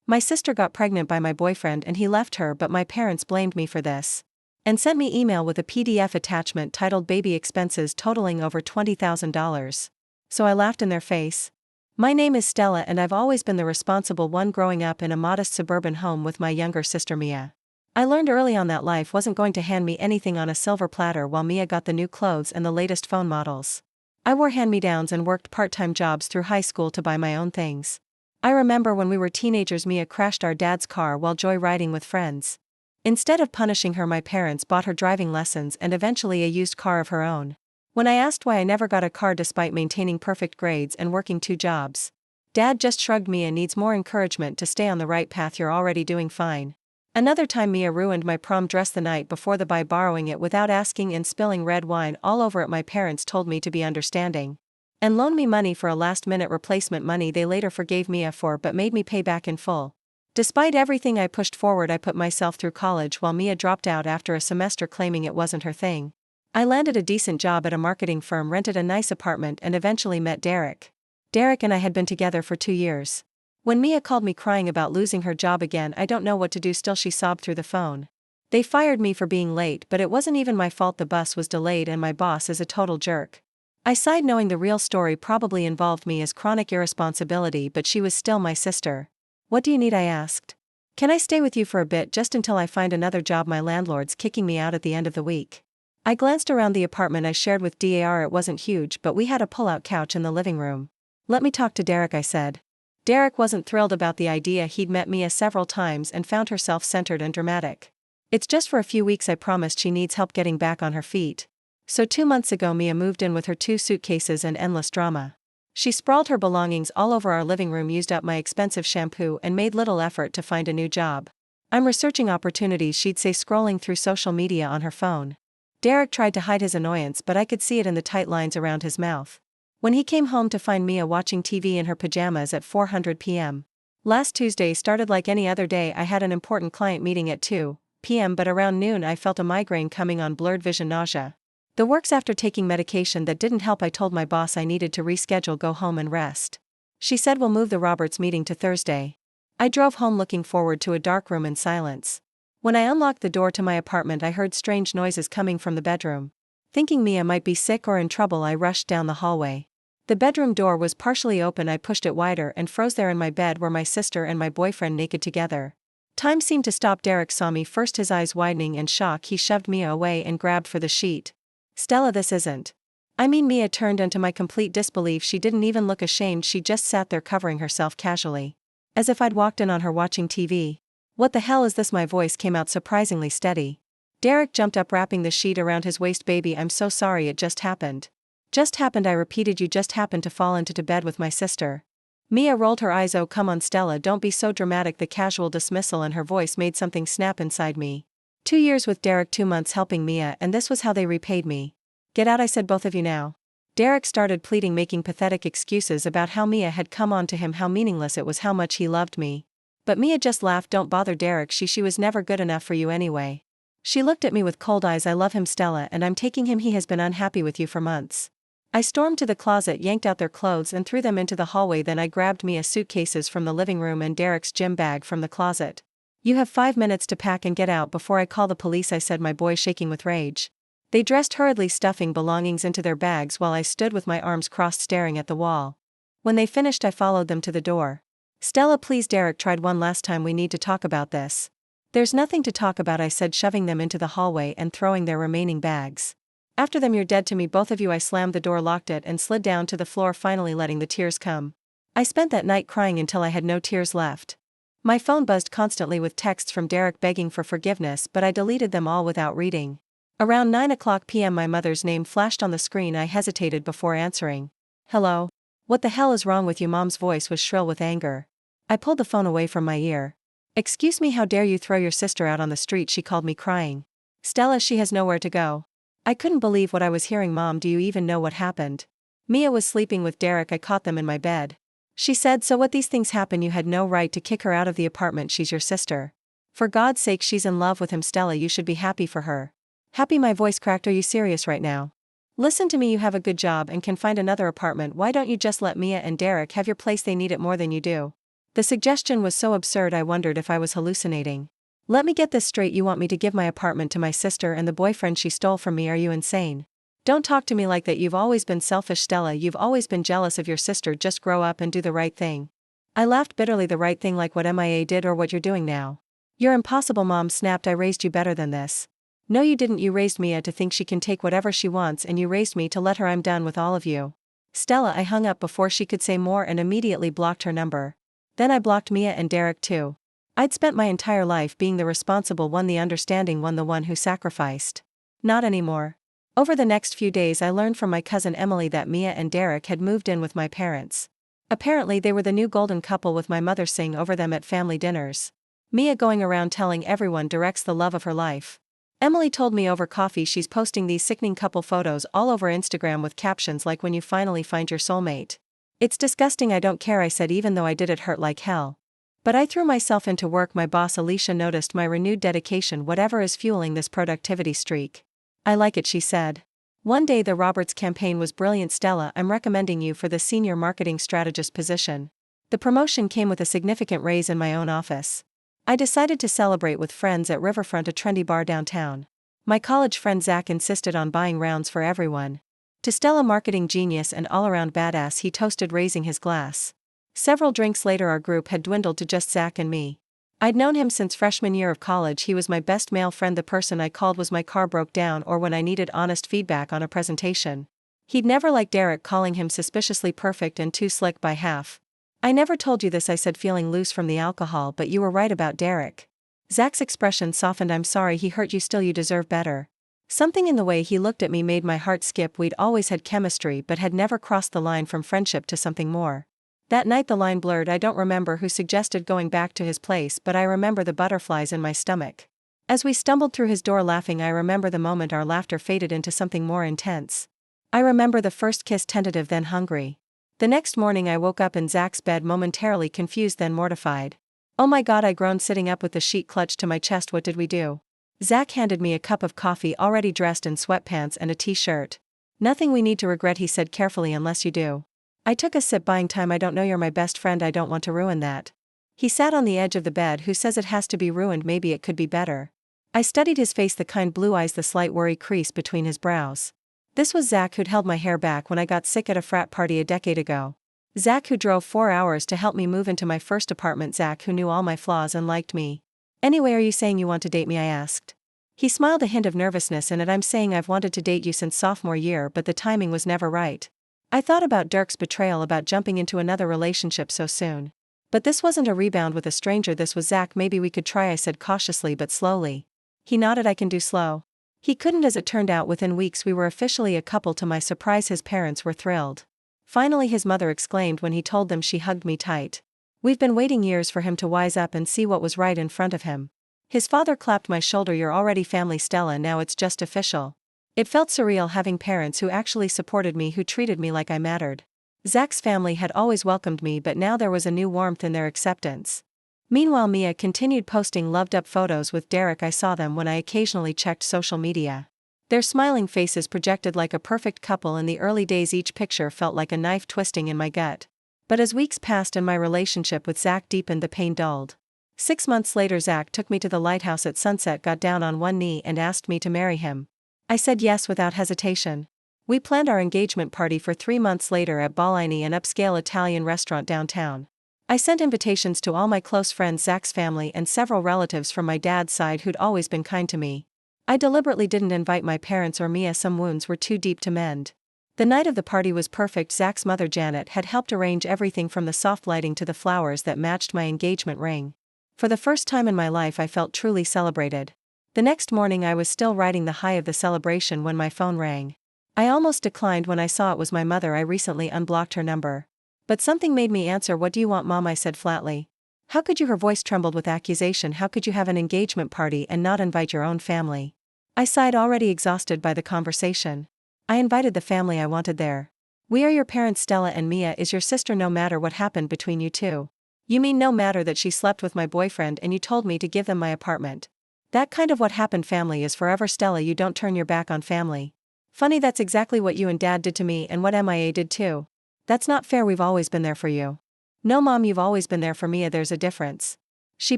My sister got pregnant by my boyfriend and he left her, but my parents blamed me for this. And sent me email with a PDF attachment titled baby expenses totaling over $20,000. So I laughed in their face. My name is Stella and I've always been the responsible one growing up in a modest suburban home with my younger sister Mia. I learned early on that life wasn't going to hand me anything on a silver platter while Mia got the new clothes and the latest phone models. I wore hand-me-downs and worked part-time jobs through high school to buy my own things. I remember when we were teenagers Mia crashed our dad's car while joyriding with friends. Instead of punishing her, my parents bought her driving lessons and eventually a used car of her own. When I asked why I never got a car despite maintaining perfect grades and working 2 jobs, Dad just shrugged. Mia needs more encouragement to stay on the right path, you're already doing fine. Another time Mia ruined my prom dress the night before by borrowing it without asking and spilling red wine all over it. My parents told me to be understanding and loaned me money for a last-minute replacement, money they later forgave Mia for but made me pay back in full. Despite everything I pushed forward, I put myself through college while Mia dropped out after a semester claiming it wasn't her thing. I landed a decent job at a marketing firm, rented a nice apartment and eventually met Derek. Derek and I had been together for 2 years. When Mia called me crying about losing her job again, I don't know what to do, still she sobbed through the phone. They fired me for being late, but it wasn't even my fault, the bus was delayed and my boss is a total jerk. I sighed knowing the real story probably involved me as chronic irresponsibility, but she was still my sister. What do you need? I asked. Can I stay with you for a bit just until I find another job? My landlord's kicking me out at the end of the week. I glanced around the apartment I shared with Dar. It wasn't huge, but we had a pull-out couch in the living room. Let me talk to Derek, I said. Derek wasn't thrilled about the idea. He'd met Mia several times and found her self-centered and dramatic. It's just for a few weeks, I promised. She needs help getting back on her feet. So 2 months ago Mia moved in with her 2 suitcases and endless drama. She sprawled her belongings all over our living room, used up my expensive shampoo and made little effort to find a new job. I'm researching opportunities, she'd say, scrolling through social media on her phone. Derek tried to hide his annoyance, but I could see it in the tight lines around his mouth. When he came home to find Mia watching TV in her pajamas at 4:00 p.m. Last Tuesday started like any other day. I had an important client meeting at 2 p.m. but around noon I felt a migraine coming on, blurred vision, nausea. The works after taking medication that didn't help. I told my boss I needed to reschedule, go home and rest. She said we'll move the Roberts meeting to Thursday. I drove home looking forward to a dark room and silence. When I unlocked the door to my apartment I heard strange noises coming from the bedroom. Thinking Mia might be sick or in trouble, I rushed down the hallway. The bedroom door was partially open. I pushed it wider and froze. There in my bed were my sister and my boyfriend naked together. Time seemed to stop. Derek saw me first, his eyes widening in shock. He shoved Mia away and grabbed for the sheet. Stella, this isn't. I mean, Mia turned, and to my complete disbelief she didn't even look ashamed. She just sat there covering herself casually. As if I'd walked in on her watching TV. What the hell is this? My voice came out surprisingly steady. Derek jumped up, wrapping the sheet around his waist. Baby, I'm so sorry, it just happened. Just happened, I repeated. You just happened to fall into bed with my sister. Mia rolled her eyes. Oh, come on, Stella, don't be so dramatic. The casual dismissal in her voice made something snap inside me. 2 years with Derek, 2 months helping Mia, and this was how they repaid me. Get out, I said, both of you now. Derek started pleading, making pathetic excuses about how Mia had come on to him, how meaningless it was, how much he loved me. But Mia just laughed. Don't bother Derek, she was never good enough for you anyway. She looked at me with cold eyes. I love him, Stella, and I'm taking him. He has been unhappy with you for months. I stormed to the closet, yanked out their clothes and threw them into the hallway. Then I grabbed Mia's suitcases from the living room and Derek's gym bag from the closet. You have 5 minutes to pack and get out before I call the police, I said, my boy shaking with rage. They dressed hurriedly, stuffing belongings into their bags while I stood with my arms crossed staring at the wall. When they finished I followed them to the door. Stella, please, Derek tried one last time, we need to talk about this. There's nothing to talk about, I said, shoving them into the hallway and throwing their remaining bags. After them, you're dead to me, both of you. I slammed the door, locked it, and slid down to the floor, finally letting the tears come. I spent that night crying until I had no tears left. My phone buzzed constantly with texts from Derek begging for forgiveness, but I deleted them all without reading. Around 9:00 p.m. my mother's name flashed on the screen. I hesitated before answering. Hello? What the hell is wrong with you? Mom's voice was shrill with anger. I pulled the phone away from my ear. Excuse me, how dare you throw your sister out on the street, she called me, crying. Stella, she has nowhere to go. I couldn't believe what I was hearing. Mom, do you even know what happened? Mia was sleeping with Derek. I caught them in my bed. She said, so what, these things happen, you had no right to kick her out of the apartment, she's your sister. For God's sake, she's in love with him, Stella, you should be happy for her. Happy? My voice cracked. Are you serious right now? Listen to me, you have a good job and can find another apartment. Why don't you just let Mia and Derek have your place? They need it more than you do. The suggestion was so absurd I wondered if I was hallucinating. Let me get this straight, you want me to give my apartment to my sister and the boyfriend she stole from me? Are you insane? Don't talk to me like that, you've always been selfish, Stella, you've always been jealous of your sister, just grow up and do the right thing. I laughed bitterly. The right thing, like what MIA did or what you're doing now? You're impossible, Mom snapped. I raised you better than this. No you didn't, you raised Mia to think she can take whatever she wants, and you raised me to let her. I'm done with all of you. Stella, I hung up before she could say more and immediately blocked her number. Then I blocked Mia and Derek too. I'd spent my entire life being the responsible one, the understanding one, the one who sacrificed. Not anymore. Over the next few days I learned from my cousin Emily that Mia and Derek had moved in with my parents. Apparently they were the new golden couple, with my mother singing over them at family dinners. Mia going around telling everyone Derek's the love of her life. Emily told me over coffee she's posting these sickening couple photos all over Instagram with captions like "when you finally find your soulmate." It's disgusting. I don't care, I said, even though I did it hurt like hell. But I threw myself into work. My boss Alicia noticed my renewed dedication. Whatever is fueling this productivity streak? I like it, she said. One day, the Roberts campaign was brilliant. Stella, I'm recommending you for the senior marketing strategist position. The promotion came with a significant raise in my own office. I decided to celebrate with friends at Riverfront, a trendy bar downtown. My college friend Zach insisted on buying rounds for everyone. To Stella, marketing genius and all-around badass, he toasted, raising his glass. Several drinks later our group had dwindled to just Zach and me. I'd known him since freshman year of college. He was my best male friend, the person I called when my car broke down or when I needed honest feedback on a presentation. He'd never liked Derek, calling him suspiciously perfect and too slick by half. I never told you this, I said, feeling loose from the alcohol, but you were right about Derek. Zach's expression softened. I'm sorry he hurt you, still you deserve better. Something in the way he looked at me made my heart skip. We'd always had chemistry but had never crossed the line from friendship to something more. That night the line blurred. I don't remember who suggested going back to his place, but I remember the butterflies in my stomach. As we stumbled through his door laughing, I remember the moment our laughter faded into something more intense. I remember the first kiss, tentative then hungry. The next morning I woke up in Zach's bed, momentarily confused then mortified. Oh my God, I groaned, sitting up with the sheet clutched to my chest. What did we do? Zach handed me a cup of coffee, already dressed in sweatpants and a t-shirt. Nothing we need to regret, he said carefully, unless you do. I took a sip, buying time. I don't know, you're my best friend, I don't want to ruin that. He sat on the edge of the bed. Who says it has to be ruined? Maybe it could be better. I studied his face, the kind blue eyes, the slight worry crease between his brows. This was Zach who'd held my hair back when I got sick at a frat party a decade ago. Zach who drove 4 hours to help me move into my first apartment. Zach who knew all my flaws and liked me. Anyway, are you saying you want to date me? I asked. He smiled, a hint of nervousness in it. I'm saying I've wanted to date you since sophomore year, but the timing was never right. I thought about Dirk's betrayal, about jumping into another relationship so soon. But this wasn't a rebound with a stranger, this was Zach. Maybe we could try, I said cautiously but slowly. He nodded. I can do slow. He couldn't. As it turned out, within weeks we were officially a couple. To my surprise, his parents were thrilled. Finally, his mother exclaimed when he told them. She hugged me tight. We've been waiting years for him to wise up and see what was right in front of him. His father clapped my shoulder. You're already family, Stella, now it's just official. It felt surreal having parents who actually supported me, who treated me like I mattered. Zach's family had always welcomed me, but now there was a new warmth in their acceptance. Meanwhile, Mia continued posting loved-up photos with Derek. I saw them when I occasionally checked social media. Their smiling faces projected like a perfect couple. In the early days, each picture felt like a knife twisting in my gut. But as weeks passed and my relationship with Zach deepened, the pain dulled. 6 months later, Zach took me to the lighthouse at sunset, got down on one knee and asked me to marry him. I said yes without hesitation. We planned our engagement party for 3 months later at Balaini, an upscale Italian restaurant downtown. I sent invitations to all my close friends, Zach's family, and several relatives from my dad's side who'd always been kind to me. I deliberately didn't invite my parents or Mia. Some wounds were too deep to mend. The night of the party was perfect. Zach's mother Janet had helped arrange everything from the soft lighting to the flowers that matched my engagement ring. For the first time in my life I felt truly celebrated. The next morning I was still riding the high of the celebration when my phone rang. I almost declined when I saw it was my mother. I recently unblocked her number. But something made me answer. What do you want, Mom? I said flatly. How could you? Her voice trembled with accusation. How could you have an engagement party and not invite your own family? I sighed, already exhausted by the conversation. I invited the family I wanted there. We are your parents. Stella and Mia is your sister. No matter what happened between you two. You mean no matter that she slept with my boyfriend and you told me to give them my apartment? That kind of what happened. Family is forever, Stella. You don't turn your back on family. Funny, that's exactly what you and Dad did to me and what MIA did too. That's not fair. We've always been there for you. No mom, you've always been there for Mia, there's a difference. She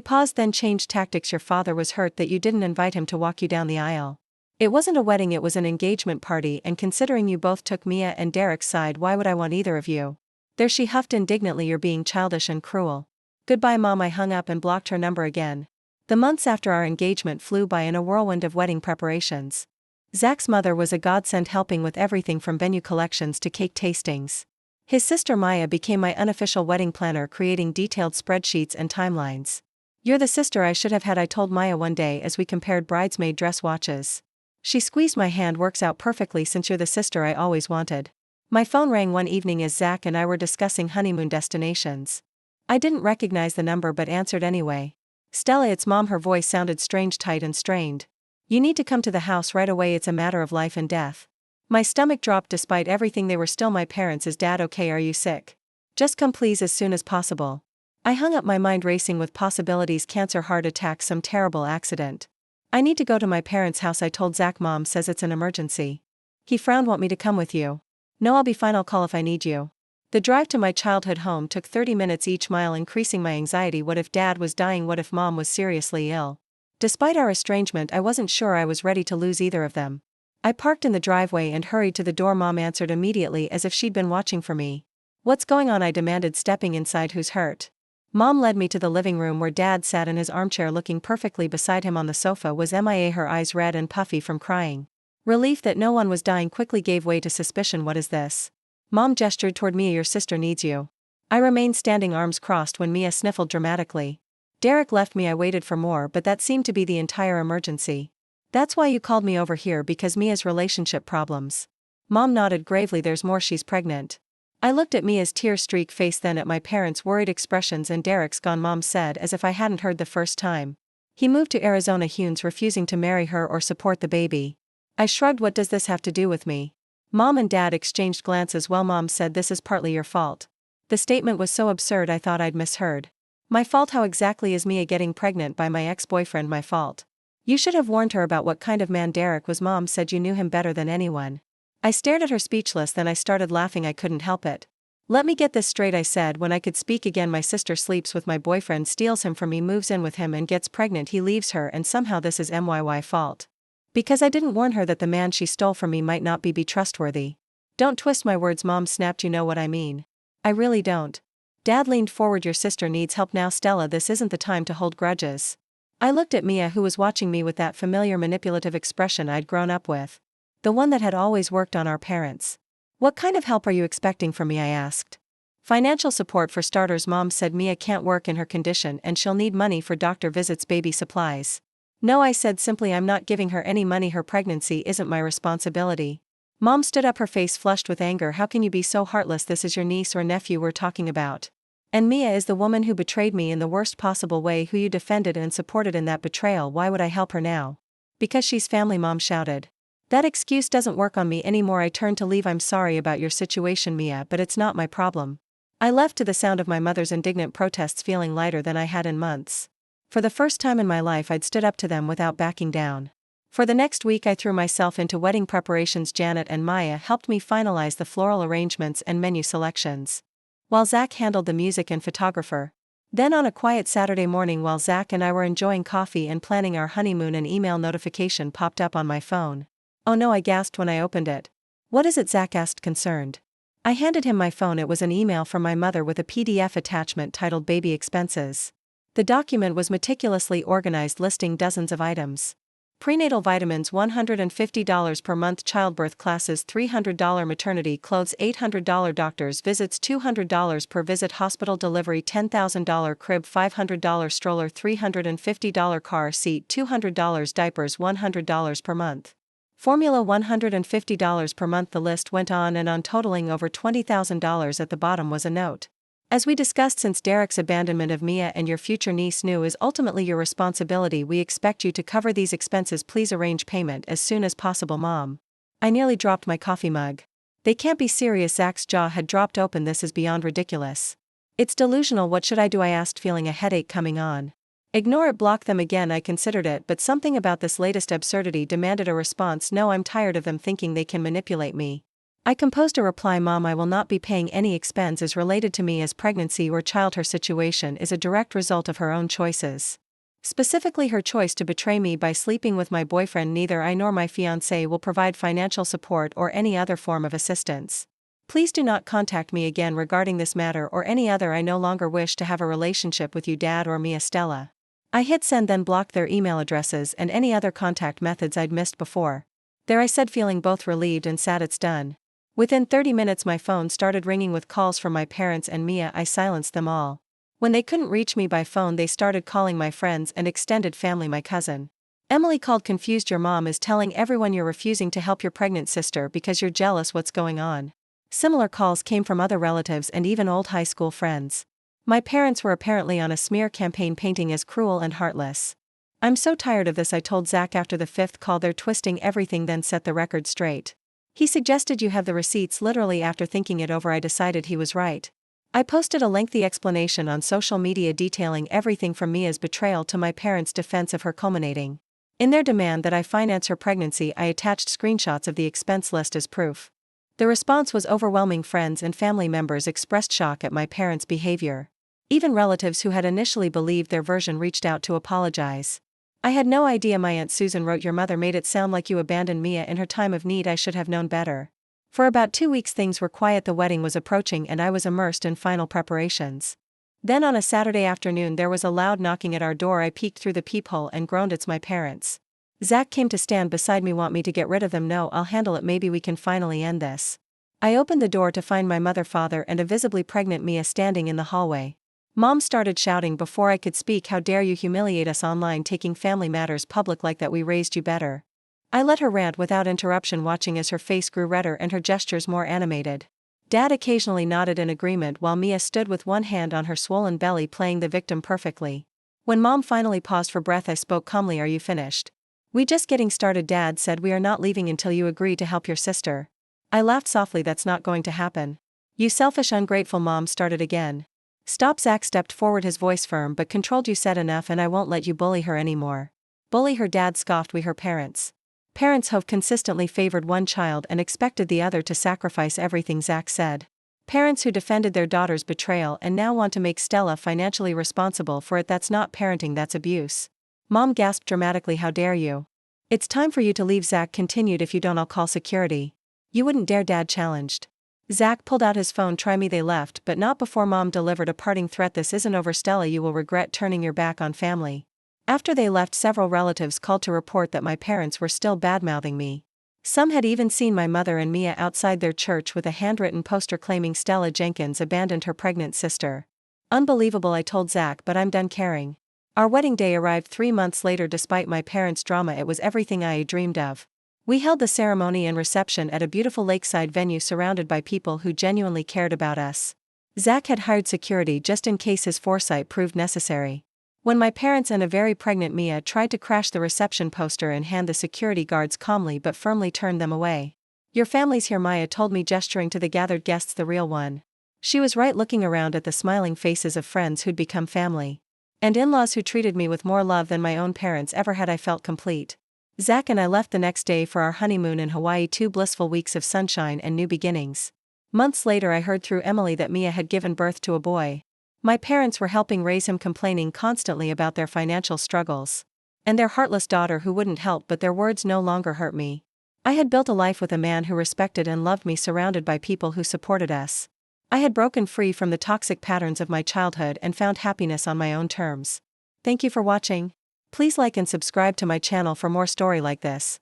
paused, then changed tactics. Your father was hurt that you didn't invite him to walk you down the aisle. It wasn't a wedding, it was an engagement party, and considering you both took Mia and Derek's side, why would I want either of you? There, she huffed indignantly, you're being childish and cruel. Goodbye Mom. I hung up and blocked her number again. The months after our engagement flew by in a whirlwind of wedding preparations. Zach's mother was a godsend, helping with everything from venue collections to cake tastings. His sister Maya became my unofficial wedding planner, creating detailed spreadsheets and timelines. You're the sister I should have had, I told Maya one day as we compared bridesmaid dress watches. She squeezed my hand. Works out perfectly since you're the sister I always wanted. My phone rang one evening as Zach and I were discussing honeymoon destinations. I didn't recognize the number but answered anyway. Stella, it's Mom. Her voice sounded strange, tight and strained. You need to come to the house right away, it's a matter of life and death. My stomach dropped. Despite everything, they were still my parents. Is Dad okay? Are you sick? Just come please, as soon as possible. I hung up, my mind racing with possibilities: cancer, heart attack, some terrible accident. I need to go to my parents' house, I told Zach. Mom says it's an emergency. He frowned. Want me to come with you? No, I'll be fine, I'll call if I need you. The drive to my childhood home took 30 minutes each mile, increasing my anxiety. What if Dad was dying? What if Mom was seriously ill? Despite our estrangement, I wasn't sure I was ready to lose either of them. I parked in the driveway and hurried to the door. Mom answered immediately, as if she'd been watching for me. What's going on? I demanded, stepping inside. Who's hurt? Mom led me to the living room where Dad sat in his armchair, looking perfectly. Beside him on the sofa was MIA, her eyes red and puffy from crying. Relief that no one was dying quickly gave way to suspicion. What is this? Mom gestured toward Mia. Your sister needs you. I remained standing, arms crossed, when Mia sniffled dramatically. Derek left me. I waited for more, but that seemed to be the entire emergency. That's why you called me over here, because Mia's relationship problems. Mom nodded gravely. There's more, she's pregnant. I looked at Mia's tear-streaked face, then at my parents' worried expressions. And Derek's gone, Mom said, as if I hadn't heard the first time. He moved to Arizona. Hugh's refusing to marry her or support the baby. I shrugged. What does this have to do with me? Mom and Dad exchanged glances. Well, Mom said, this is partly your fault. The statement was so absurd I thought I'd misheard. My fault? How exactly is Mia getting pregnant by my ex-boyfriend my fault? You should have warned her about what kind of man Derek was. Mom said you knew him better than anyone. I stared at her speechless, then I started laughing. I couldn't help it. Let me get this straight, I said when I could speak again. My sister sleeps with my boyfriend, steals him from me, moves in with him and gets pregnant. He leaves her, and somehow this is MYY fault. Because I didn't warn her that the man she stole from me might not be trustworthy. Don't twist my words, Mom snapped. You know what I mean. I really don't. Dad leaned forward. Your sister needs help now, Stella. This isn't the time to hold grudges. I looked at Mia, who was watching me with that familiar manipulative expression I'd grown up with. The one that had always worked on our parents. What kind of help are you expecting from me? I asked. Financial support for starters, Mom said. Mia can't work in her condition and she'll need money for doctor visits, baby supplies. No, I said simply, I'm not giving her any money. Her pregnancy isn't my responsibility. Mom stood up, her face flushed with anger. How can you be so heartless? This is your niece or nephew we're talking about. And Mia is the woman who betrayed me in the worst possible way, who you defended and supported in that betrayal. Why would I help her now? Because she's family, Mom shouted. That excuse doesn't work on me anymore. I turned to leave. I'm sorry about your situation, Mia, but it's not my problem. I left to the sound of my mother's indignant protests, feeling lighter than I had in months. For the first time in my life, I'd stood up to them without backing down. For the next week, I threw myself into wedding preparations. Janet and Maya helped me finalize the floral arrangements and menu selections, while Zach handled the music and photographer. Then on a quiet Saturday morning, while Zach and I were enjoying coffee and planning our honeymoon, an email notification popped up on my phone. Oh no, I gasped when I opened it. What is it? Zach asked, concerned. I handed him my phone. It was an email from my mother with a PDF attachment titled Baby Expenses. The document was meticulously organized, listing dozens of items. Prenatal vitamins $150 per month, childbirth classes $300, maternity clothes $800, doctor's visits $200 per visit, hospital delivery $10,000, crib $500, stroller $350, car seat $200, diapers $100 per month. Formula $150 per month. The list went on and on, totaling over $20,000. At the bottom was a note. As we discussed, since Derek's abandonment of Mia and your future niece New is ultimately your responsibility, we expect you to cover these expenses. Please arrange payment as soon as possible, Mom. I nearly dropped my coffee mug. They can't be serious. Zach's jaw had dropped open. This is beyond ridiculous. It's delusional. What should I do? I asked, feeling a headache coming on. Ignore it, block them again. I considered it, but something about this latest absurdity demanded a response. No, I'm tired of them thinking they can manipulate me. I composed a reply: Mom, I will not be paying any expenses related to me as pregnancy or child. Her situation is a direct result of her own choices. Specifically her choice to betray me by sleeping with my boyfriend. Neither I nor my fiancé will provide financial support or any other form of assistance. Please do not contact me again regarding this matter or any other. I no longer wish to have a relationship with you, Dad or Mia. Stella. I hit send, then blocked their email addresses and any other contact methods I'd missed before. There I said, feeling both relieved and sad. It's done. Within 30 minutes my phone started ringing with calls from my parents and Mia. I silenced them all. When they couldn't reach me by phone, they started calling my friends and extended family. My cousin Emily called confused. Your mom is telling everyone you're refusing to help your pregnant sister because you're jealous. What's going on? Similar calls came from other relatives and even old high school friends. My parents were apparently on a smear campaign, painting as cruel and heartless. I'm so tired of this, I told Zach after the 5th call. They're twisting everything, then set the record straight. He suggested you have the receipts. Literally after thinking it over, I decided he was right. I posted a lengthy explanation on social media detailing everything from Mia's betrayal to my parents' defense of her, culminating in their demand that I finance her pregnancy. I attached screenshots of the expense list as proof. The response was overwhelming. Friends and family members expressed shock at my parents' behavior. Even relatives who had initially believed their version reached out to apologize. I had no idea. My Aunt Susan wrote, your mother made it sound like you abandoned Mia in her time of need. I should have known better. For about 2 weeks things were quiet. The wedding was approaching and I was immersed in final preparations. Then on a Saturday afternoon there was a loud knocking at our door. I peeked through the peephole and groaned, it's my parents. Zach came to stand beside me. Want me to get rid of them? No, I'll handle it. Maybe we can finally end this. I opened the door to find my mother, father and a visibly pregnant Mia standing in the hallway. Mom started shouting before I could speak, how dare you humiliate us online, taking family matters public like that. We raised you better. I let her rant without interruption, watching as her face grew redder and her gestures more animated. Dad occasionally nodded in agreement while Mia stood with one hand on her swollen belly, playing the victim perfectly. When Mom finally paused for breath, I spoke calmly. Are you finished? We just getting started. Dad said, we are not leaving until you agree to help your sister. I laughed softly. That's not going to happen. You selfish, ungrateful. Mom started again. Stop. Zach stepped forward, his voice firm but controlled. You said enough and I won't let you bully her anymore. Bully her? Dad scoffed. We her parents. Parents have consistently favored one child and expected the other to sacrifice everything, Zach said. Parents who defended their daughter's betrayal and now want to make Stella financially responsible for it. That's not parenting, that's abuse. Mom gasped dramatically. How dare you? It's time for you to leave, Zach continued. If you don't, I'll call security. You wouldn't dare, Dad challenged. Zach pulled out his phone. Try me. They left, but not before Mom delivered a parting threat. This isn't over, Stella. You will regret turning your back on family. After they left, several relatives called to report that my parents were still badmouthing me. Some had even seen my mother and Mia outside their church with a handwritten poster claiming Stella Jenkins abandoned her pregnant sister. Unbelievable, I told Zach, but I'm done caring. Our wedding day arrived 3 months later. Despite my parents' drama, it was everything I dreamed of. We held the ceremony and reception at a beautiful lakeside venue surrounded by people who genuinely cared about us. Zach had hired security just in case his foresight proved necessary. When my parents and a very pregnant Mia tried to crash the reception poster in hand, the security guards calmly but firmly turned them away. Your family's here, Maya told me, gesturing to the gathered guests. The real one. She was right, looking around at the smiling faces of friends who'd become family. And in-laws who treated me with more love than my own parents ever had. I felt complete. Zach and I left the next day for our honeymoon in Hawaii, 2 blissful weeks of sunshine and new beginnings. Months later I heard through Emily that Mia had given birth to a boy. My parents were helping raise him, complaining constantly about their financial struggles. And their heartless daughter who wouldn't help, but their words no longer hurt me. I had built a life with a man who respected and loved me, surrounded by people who supported us. I had broken free from the toxic patterns of my childhood and found happiness on my own terms. Thank you for watching. Please like and subscribe to my channel for more story like this.